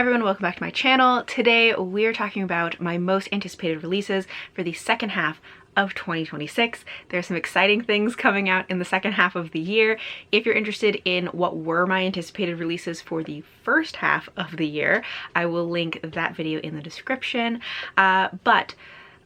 everyone, welcome back to my channel. Today we're talking about my most anticipated releases for the second half of 2026. There's some exciting things coming out in the second half of the year. If you're interested in what were my anticipated releases for the first half of the year, I will link that video in the description. But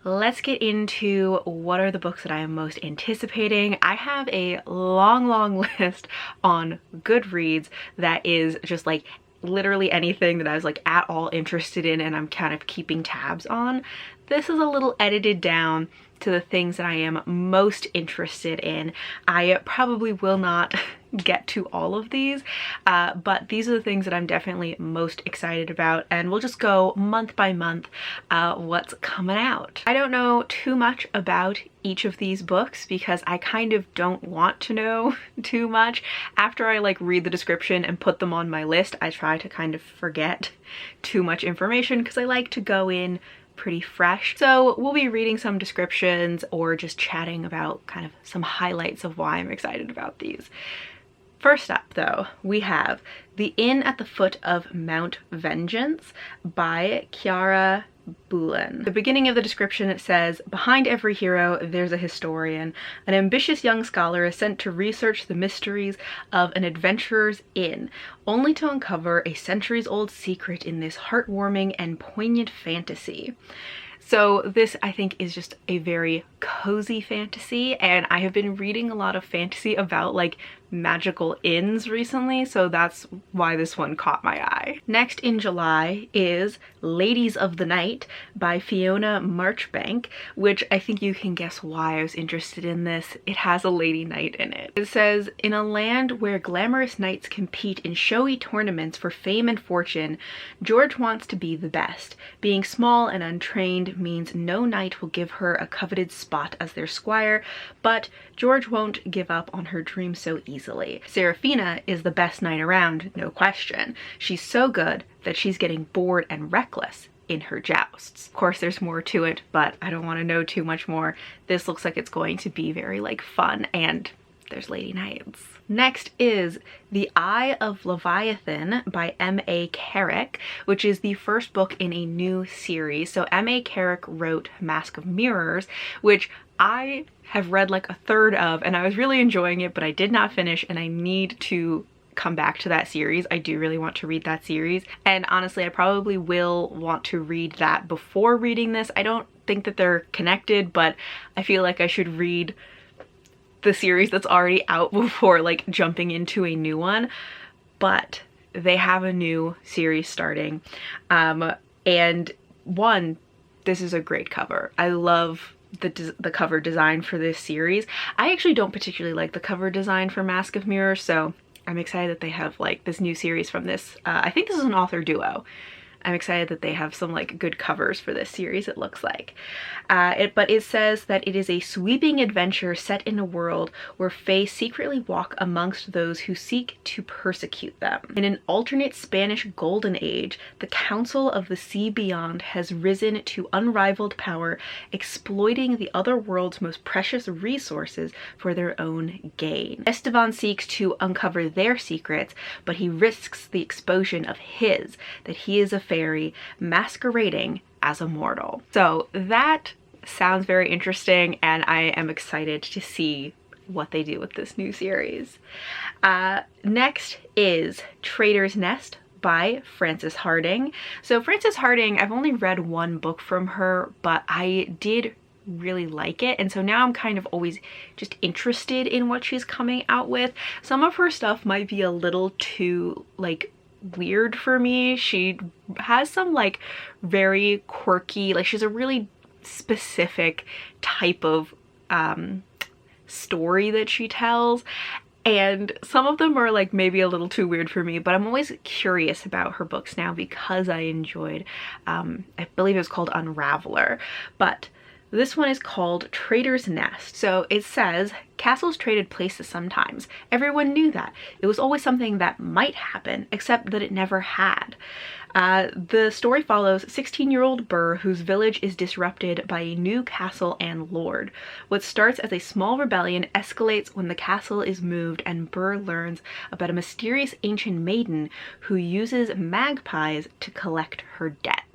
let's get into what are the books that I am most anticipating. I have a long list on Goodreads that is just like literally anything that I was like at all interested in and I'm kind of keeping tabs on. This is a little edited down to the things that I am most interested in. I probably will not get to all of these, but these are the things that I'm definitely most excited about, and we'll just go month by month what's coming out. I don't know too much about each of these books because I kind of don't want to know too much. After I like read the description and put them on my list, I try to kind of forget too much information because I like to go in pretty fresh. So we'll be reading some descriptions or just chatting about kind of some highlights of why I'm excited about these. First up though, we have The Inn at the Foot of Mount Vengeance by Kiara Boulin. The beginning of the description, it says, "Behind every hero, there's a historian. An ambitious young scholar is sent to research the mysteries of an adventurer's inn, only to uncover a centuries-old secret in this heartwarming and poignant fantasy." So this, I think, is just a very cozy fantasy, and I have been reading a lot of fantasy about like magical inns recently, so that's why this one caught my eye. Next in July is Ladies of the Night by Fiona Marchbank, which I think you can guess why I was interested in this. It has a lady knight in it. It says, "In a land where glamorous knights compete in showy tournaments for fame and fortune, George wants to be the best. Being small and untrained means no knight will give her a coveted spot as their squire, but George won't give up on her dream so easily. Seraphina is the best knight around, no question. She's so good that she's getting bored and reckless in her jousts." Of course, there's more to it, but I don't want to know too much more. This looks like it's going to be very like fun, and there's lady knights. Next is The Eye of Leviathan by M.A. Carrick, which is the first book in a new series. So M.A. Carrick wrote Mask of Mirrors, which I have read like a third of, and I was really enjoying it, but I did not finish, and I need to come back to that series. I do really want to read that series, and honestly I probably will want to read that before reading this. I don't think that they're connected, but I feel like I should read the series that's already out before like jumping into a new one. But they have a new series starting, and one, this is a great cover. I love the cover design for this series. I actually don't particularly like the cover design for Mask of Mirrors, so I'm excited that they have like this new series from this. I think this is an author duo. I'm excited that they have some like good covers for this series, it looks like. But it says that it is a sweeping adventure set in a world where fae secretly walk amongst those who seek to persecute them. In an alternate Spanish golden age, the Council of the Sea Beyond has risen to unrivaled power, exploiting the other world's most precious resources for their own gain. Esteban seeks to uncover their secrets, but he risks the exposure of his, that he is a fairy masquerading as a mortal. So that sounds very interesting, and I am excited to see what they do with this new series. Next is Traitor's Nest by Frances Harding. So Frances Harding, I've only read one book from her, but I did really like it, and so now I'm kind of always just interested in what she's coming out with. Some of her stuff might be a little too like weird for me. She has some like very quirky, like she's a really specific type of story that she tells, and some of them are like maybe a little too weird for me, but I'm always curious about her books now because I enjoyed I believe it was called Unraveler. But This one is called Trader's Nest. So it says, castles traded places sometimes. Everyone knew that. It was always something that might happen, except that it never had. The story follows 16-year-old Burr, whose village is disrupted by a new castle and lord. What starts as a small rebellion escalates when the castle is moved and Burr learns about a mysterious ancient maiden who uses magpies to collect her debts.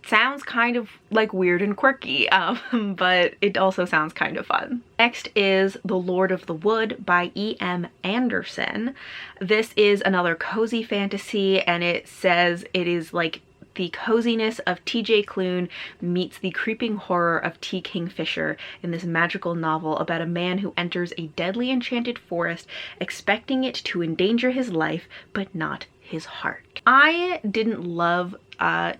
Sounds kind of like weird and quirky, but it also sounds kind of fun. Next is The Lord of the Wood by E.M. Anderson. This is another cozy fantasy, and it says it is like the coziness of T.J. Klune meets the creeping horror of T. Kingfisher in this magical novel about a man who enters a deadly enchanted forest expecting it to endanger his life, but not his heart. I didn't love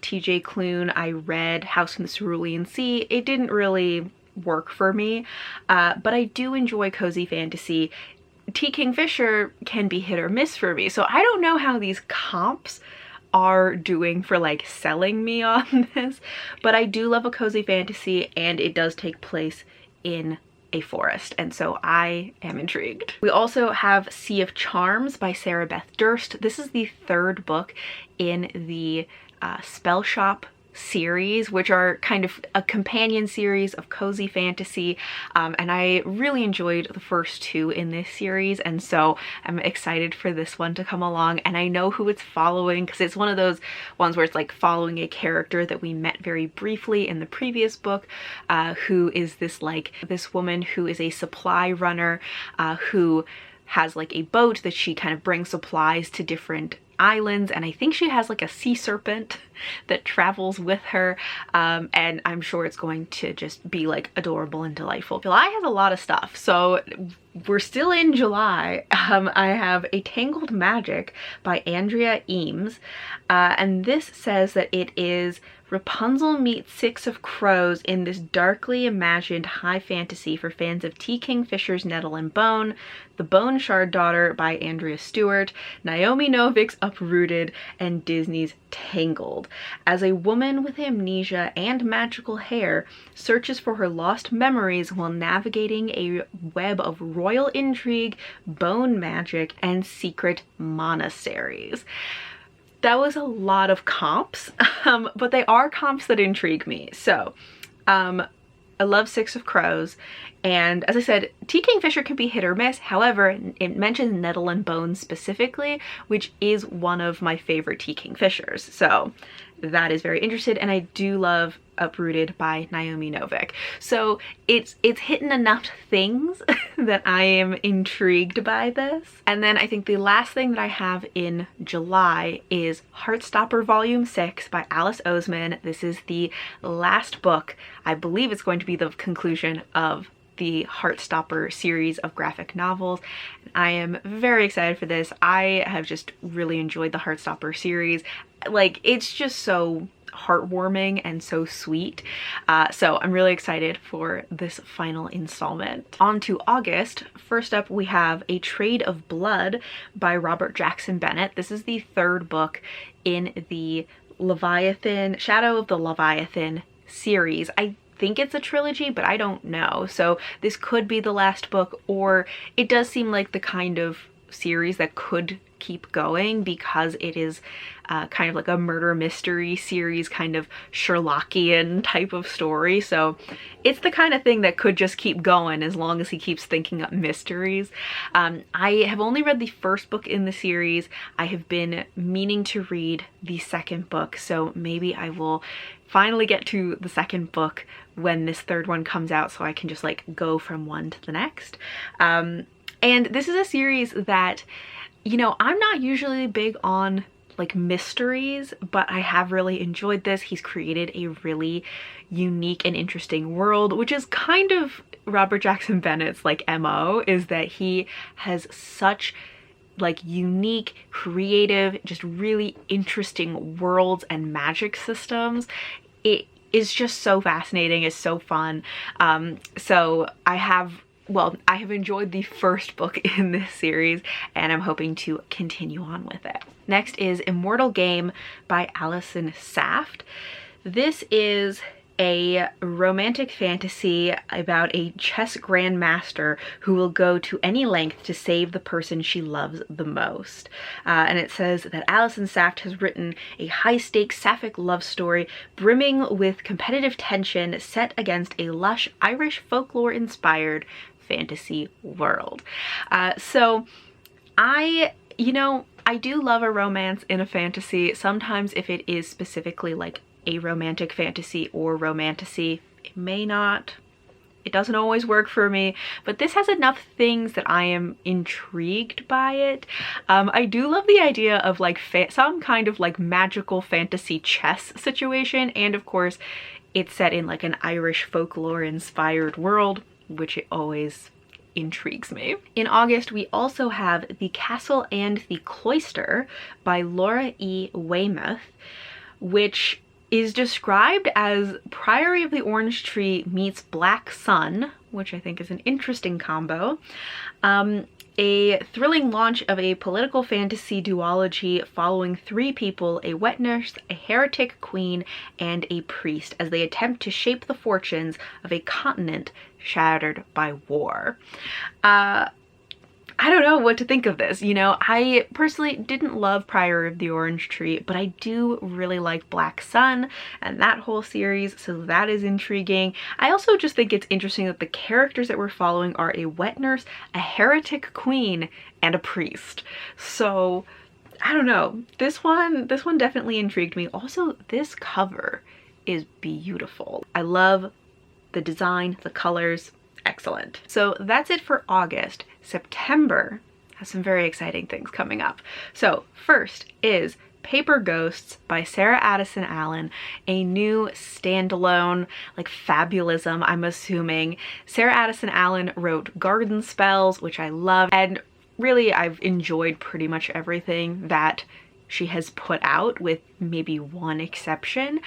T.J. Klune. I read House in the Cerulean Sea. It didn't really work for me, but I do enjoy cozy fantasy. T. Kingfisher can be hit or miss for me, so I don't know how these comps are doing for like selling me on this, but I do love a cozy fantasy, and it does take place in a forest, and so I am intrigued. We also have Sea of Charms by Sarah Beth Durst. This is the third book in the Spell Shop series, which are kind of a companion series of cozy fantasy, and I really enjoyed the first two in this series, and so I'm excited for this one to come along. And I know who it's following because it's one of those ones where it's like following a character that we met very briefly in the previous book, who is this woman who is a supply runner, who has like a boat that she kind of brings supplies to different islands, and I think she has like a sea serpent that travels with her, and I'm sure it's going to just be like adorable and delightful. July has a lot of stuff, so we're still in July. I have A Tangled Magic by Andrea Eames, and this says that it is Rapunzel meets Six of Crows in this darkly imagined high fantasy for fans of T. Kingfisher's Nettle and Bone, The Bone Shard Daughter by Andrea Stewart, Naomi Novik's Uprooted, and Disney's Tangled. As a woman with amnesia and magical hair searches for her lost memories while navigating a web of royal intrigue, bone magic, and secret monasteries. That was a lot of comps, but they are comps that intrigue me. So I love Six of Crows, and as I said, T. Kingfisher can be hit or miss. However, it mentions Nettle and Bone specifically, which is one of my favorite T. Kingfishers. So that is very interesting, and I do love Uprooted by Naomi Novik. So it's hitting enough things that I am intrigued by this. And then I think the last thing that I have in July is Heartstopper Volume 6 by Alice Oseman. This is the last book. I believe it's going to be the conclusion of the Heartstopper series of graphic novels. I am very excited for this. I have just really enjoyed the Heartstopper series. Like, it's just so heartwarming and so sweet. So I'm really excited for this final installment. On to August. First up, we have A Trade of Blood by Robert Jackson Bennett. This is the third book in the Leviathan, Shadow of the Leviathan series. I think it's a trilogy, but I don't know. So this could be the last book, or it does seem like the kind of series that could keep going because it is kind of like a murder mystery series, kind of Sherlockian type of story. So it's the kind of thing that could just keep going as long as he keeps thinking up mysteries. I have only read the first book in the series. I have been meaning to read the second book, so maybe I will finally get to the second book when this third one comes out so I can just like go from one to the next. And this is a series that, you know, I'm not usually big on like mysteries, but I have really enjoyed this. He's created a really unique and interesting world, which is kind of Robert Jackson Bennett's like MO, is that he has such like unique, creative, just really interesting worlds and magic systems. It is just so fascinating. It's so fun. So I have enjoyed the first book in this series, and I'm hoping to continue on with it. Next is Immortal Game by Allison Saft. This is a romantic fantasy about a chess grandmaster who will go to any length to save the person she loves the most. And it says that Alison Saft has written a high-stakes sapphic love story brimming with competitive tension set against a lush Irish folklore-inspired fantasy world. So I do love a romance in a fantasy. Sometimes if it is specifically like a romantic fantasy or romantasy, it doesn't always work for me, but this has enough things that I am intrigued by it. I do love the idea of like some kind of like magical fantasy chess situation, and of course it's set in like an Irish folklore inspired world, which it always intrigues me. In August, we also have The Castle and the Cloister by Laura E. Weymouth, which is described as Priory of the Orange Tree meets Black Sun, which I think is an interesting combo. A thrilling launch of a political fantasy duology following three people, a wet nurse, a heretic queen, and a priest, as they attempt to shape the fortunes of a continent shattered by war. I don't know what to think of this. You know, I personally didn't love Priory of the Orange Tree, but I do really like Black Sun and that whole series, so that is intriguing. I also just think it's interesting that the characters that we're following are a wet nurse, a heretic queen, and a priest. So I don't know. This one definitely intrigued me. Also, this cover is beautiful. I love the design, the colors. Excellent. So that's it for August. September has some very exciting things coming up. So first is Paper Ghosts by Sarah Addison Allen, a new standalone, like fabulism, I'm assuming. Sarah Addison Allen wrote Garden Spells, which I love, and really I've enjoyed pretty much everything that she has put out, with maybe one exception.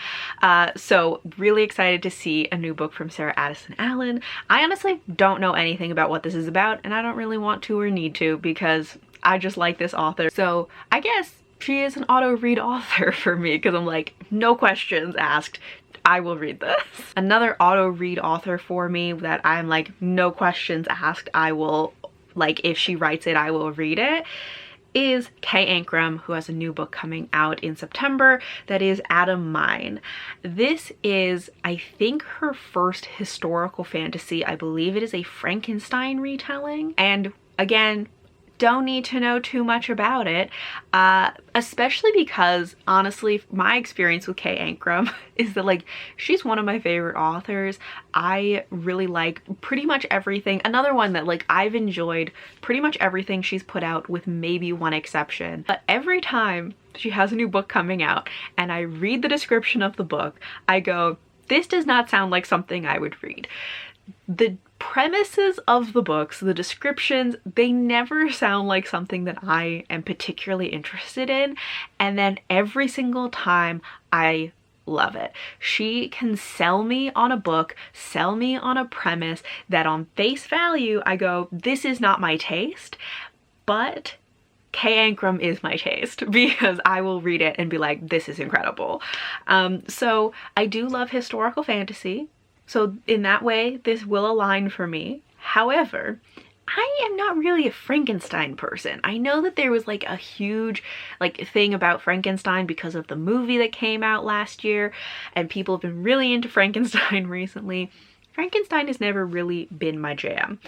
So really excited to see a new book from Sarah Addison Allen. I honestly don't know anything about what this is about, and I don't really want to or need to because I just like this author. So I guess she is an auto read author for me, because I'm like, no questions asked, I will read this. Another auto read author for me that I'm like, no questions asked, I will, like, if she writes it, I will read it, is Kay Ankrum, who has a new book coming out in September that is Adam Mine. This is, I think, her first historical fantasy. I believe it is a Frankenstein retelling, and again, don't need to know too much about it, especially because honestly my experience with Kay Ankrum is that, like, she's one of my favorite authors. I really like pretty much everything. Another one that, like, I've enjoyed pretty much everything she's put out with maybe one exception. But every time she has a new book coming out and I read the description of the book, I go, this does not sound like something I would read. The premises of the books, the descriptions, they never sound like something that I am particularly interested in, and then every single time I love it. She can sell me on a book, sell me on a premise that on face value I go, this is not my taste, but Kay Ankrum is my taste, because I will read it and be like, this is incredible. So I do love historical fantasy. So in that way, this will align for me. However, I am not really a Frankenstein person. I know that there was like a huge thing about Frankenstein because of the movie that came out last year, and people have been really into Frankenstein recently. Frankenstein has never really been my jam,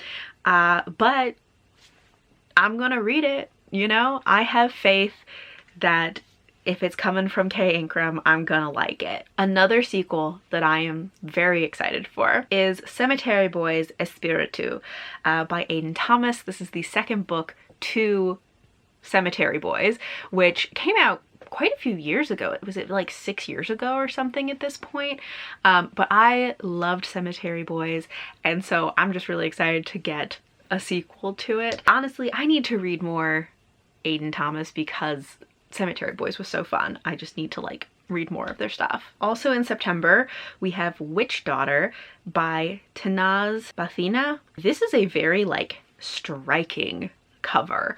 but I'm gonna read it, you know? I have faith that if it's coming from Kay Ankrum, I'm gonna like it. Another sequel that I am very excited for is Cemetery Boys Espiritu by Aidan Thomas. This is the second book to Cemetery Boys, which came out quite a few years ago. Was it like 6 years ago or something at this point? But I loved Cemetery Boys, and so I'm just really excited to get a sequel to it. Honestly, I need to read more Aidan Thomas because Cemetery Boys was so fun. I just need to like read more of their stuff. Also in September, we have Witch Daughter by Tanaz Bathina. This is a very like striking cover.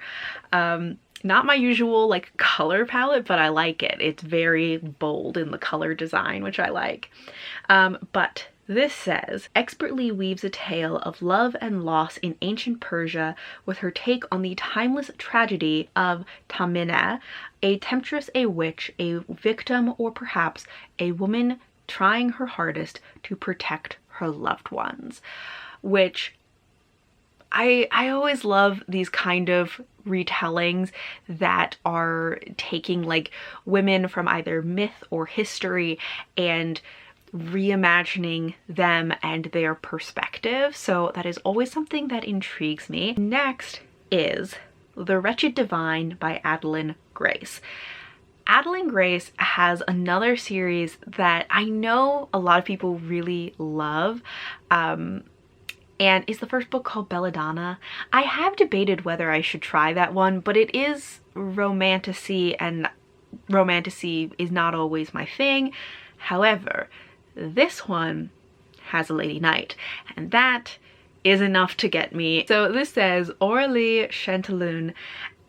not my usual like color palette, but I like it. It's very bold in the color design, which I like. But this says, expertly weaves a tale of love and loss in ancient Persia with her take on the timeless tragedy of Tamina, a temptress, a witch, a victim, or perhaps a woman trying her hardest to protect her loved ones. Which I always love these kind of retellings that are taking like women from either myth or history and reimagining them and their perspective. So that is always something that intrigues me. Next is The Wretched Divine by Adeline Grace. Adeline Grace has another series that I know a lot of people really love, and is the first book called Belladonna. I have debated whether I should try that one, but it is romantasy, and romantasy is not always my thing. However, this one has a lady knight, and that is enough to get me. So this says, Aurélie Chanteloun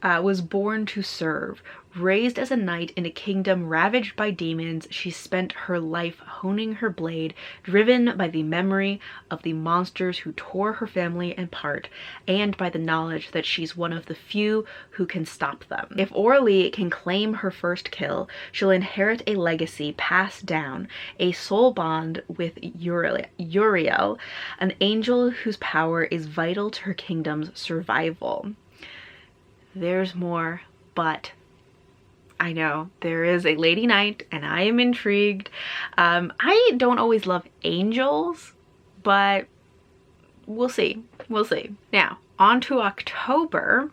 was born to serve. Raised as a knight in a kingdom ravaged by demons, she spent her life honing her blade, driven by the memory of the monsters who tore her family apart, and by the knowledge that she's one of the few who can stop them. If Aurélie can claim her first kill, she'll inherit a legacy passed down, a soul bond with Uriel, an angel whose power is vital to her kingdom's survival. There's more, but I know there is a lady knight and I am intrigued. I don't always love angels, but we'll see. We'll see. Now, on to October.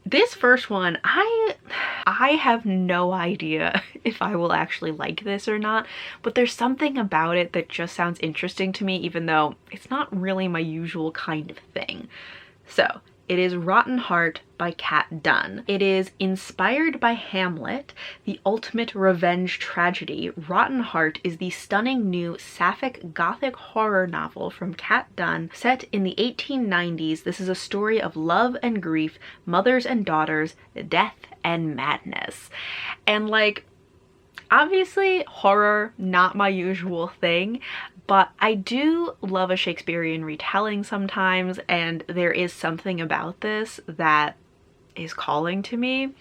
This first one, I have no idea if I will actually like this or not, but there's something about it that just sounds interesting to me, even though it's not really my usual kind of thing. So, it is Rotten Heart by Kat Dunn. It is inspired by Hamlet, the ultimate revenge tragedy. Rotten Heart is the stunning new sapphic gothic horror novel from Kat Dunn set in the 1890s. This is a story of love and grief, mothers and daughters, death and madness. And like, obviously horror, not my usual thing, but I do love a Shakespearean retelling sometimes, and there is something about this that is calling to me.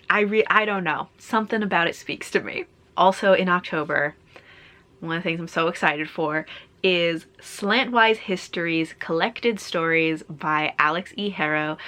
I don't know, something about it speaks to me. Also in October, one of the things I'm so excited for is Slantwise Histories Collected Stories by Alex E. Harrow.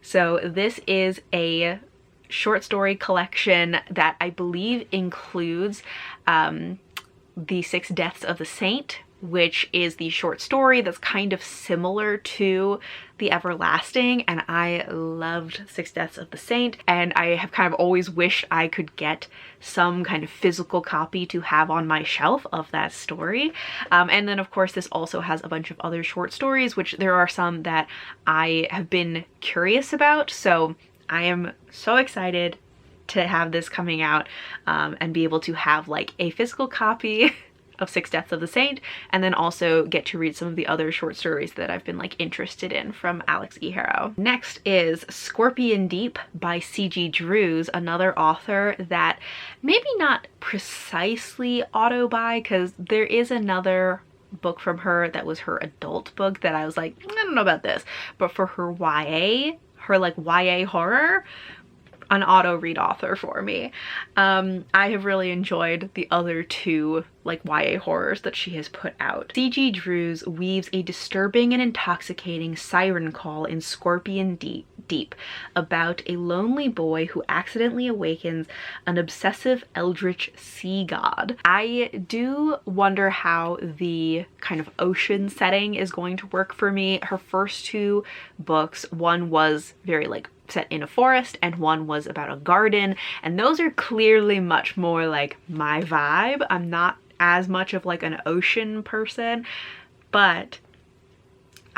So this is a short story collection that I believe includes The Six Deaths of the Saint, which is the short story that's kind of similar to The Everlasting, and I loved Six Deaths of the Saint, and I have kind of always wished I could get some kind of physical copy to have on my shelf of that story. And then of course this also has a bunch of other short stories, which there are some that I have been curious about, so I am so excited to have this coming out and be able to have like a physical copy of Six Deaths of the Saint, and then also get to read some of the other short stories that I've been like interested in from Alex E. Harrow. Next is Scorpion Deep by C.G. Drews, another author that maybe not precisely auto-buy, because there is another book from her that was her adult book that I was like, I don't know about this, but for her YA, her like YA horror, an auto read author for me. I have really enjoyed the other two like YA horrors that she has put out. C.G. Drews weaves a disturbing and intoxicating siren call in Scorpion Deep about a lonely boy who accidentally awakens an obsessive eldritch sea god. I do wonder how the kind of ocean setting is going to work for me. Her first two books, one was very like set in a forest and one was about a garden, and those are clearly much more like my vibe. I'm not as much of like an ocean person, but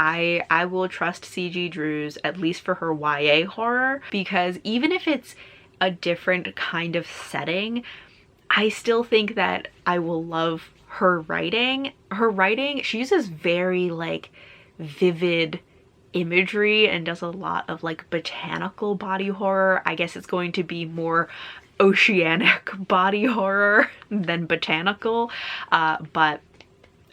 I will trust C.G. Drews at least for her YA horror, because even if it's a different kind of setting, I still think that I will love her writing. Her writing, she uses very like vivid imagery and does a lot of like botanical body horror. I guess it's going to be more oceanic body horror than botanical, but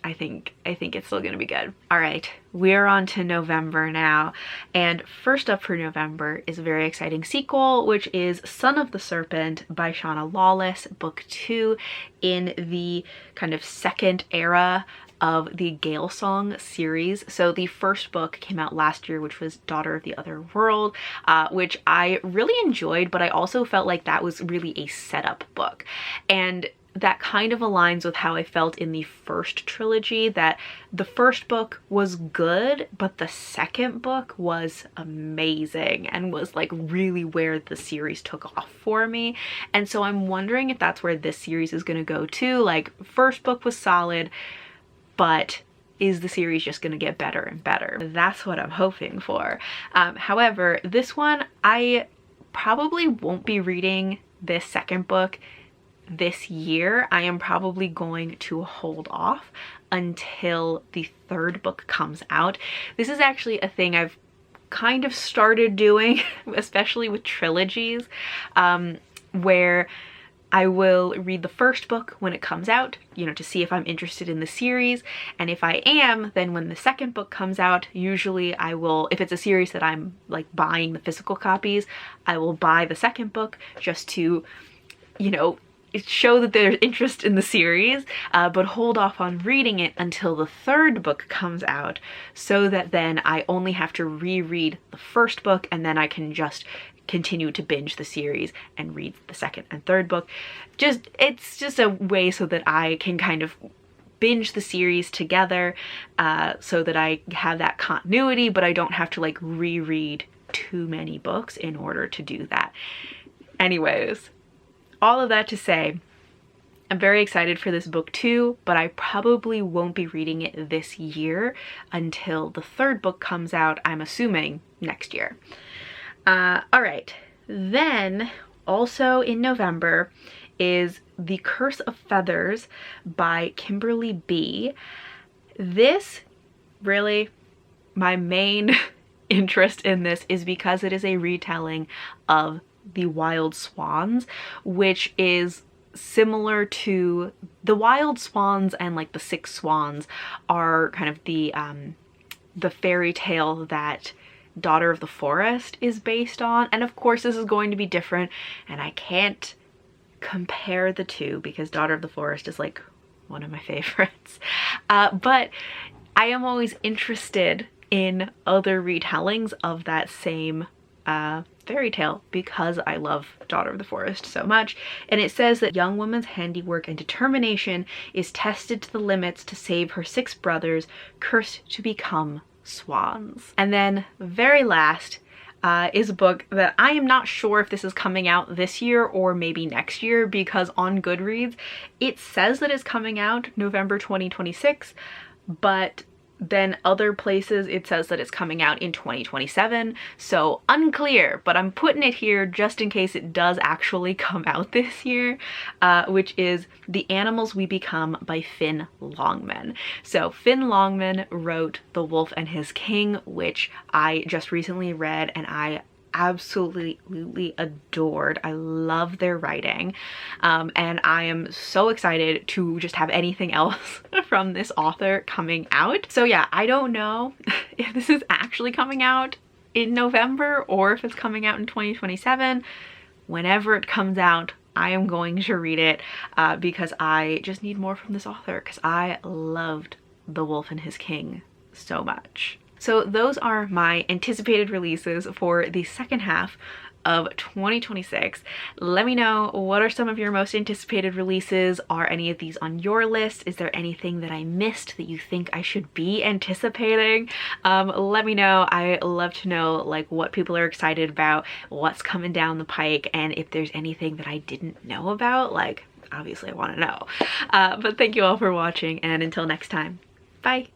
I think it's still gonna be good. All right, we're on to November now, and first up for November is a very exciting sequel, which is Son of the Serpent by Shauna Lawless, book 2 in the kind of second era of the Gale Song series. So the first book came out last year, which was Daughter of the Other World, which I really enjoyed, but I also felt like that was really a setup book. And that kind of aligns with how I felt in the first trilogy, that the first book was good, but the second book was amazing and was like really where the series took off for me. And so I'm wondering if that's where this series is going to go too. Like, first book was solid, but is the series just going to get better and better? That's what I'm hoping for. However, this one, I probably won't be reading this second book this year. I am probably going to hold off until the third book comes out. This is actually a thing I've kind of started doing, especially with trilogies, where I will read the first book when it comes out, you know, to see if I'm interested in the series. And if I am, then when the second book comes out, usually I will, if it's a series that I'm like buying the physical copies, I will buy the second book just to, you know, show that there's interest in the series, but hold off on reading it until the third book comes out, so that then I only have to reread the first book, and then I can just continue to binge the series and read the second and third book. It's just a way so that I can kind of binge the series together, so that I have that continuity, but I don't have to like reread too many books in order to do that. Anyways, all of that to say, I'm very excited for this book too, but I probably won't be reading it this year until the third book comes out, I'm assuming next year. All right, then also in November is The Curse of Feathers by Kimberly B. This, really, my main interest in this is because it is a retelling of The Wild Swans, which is similar to The Wild Swans, and like The Six Swans are kind of the fairy tale that Daughter of the Forest is based on. And of course this is going to be different, and I can't compare the two because Daughter of the Forest is like one of my favorites. But I am always interested in other retellings of that same fairy tale because I love Daughter of the Forest so much. And it says that young woman's handiwork and determination is tested to the limits to save her 6 brothers cursed to become swans. And then very last is a book that I am not sure if this is coming out this year or maybe next year, because on Goodreads it says that it's coming out November 2026, but then other places it says that it's coming out in 2027, so unclear, but I'm putting it here just in case it does actually come out this year, which is The Animals We Become by Finn Longman. So Finn Longman wrote The Wolf and His King, which I just recently read and I absolutely adored. I love their writing, and I am so excited to just have anything else from this author coming out. So yeah, I don't know if this is actually coming out in November or if it's coming out in 2027. Whenever it comes out, I am going to read it, because I just need more from this author, because I loved The Wolf and His King so much. So those are my anticipated releases for the second half of 2026. Let me know, what are some of your most anticipated releases? Are any of these on your list? Is there anything that I missed that you think I should be anticipating? Let me know. I love to know like what people are excited about, what's coming down the pike, and if there's anything that I didn't know about, like obviously I want to know. But thank you all for watching, and until next time, bye.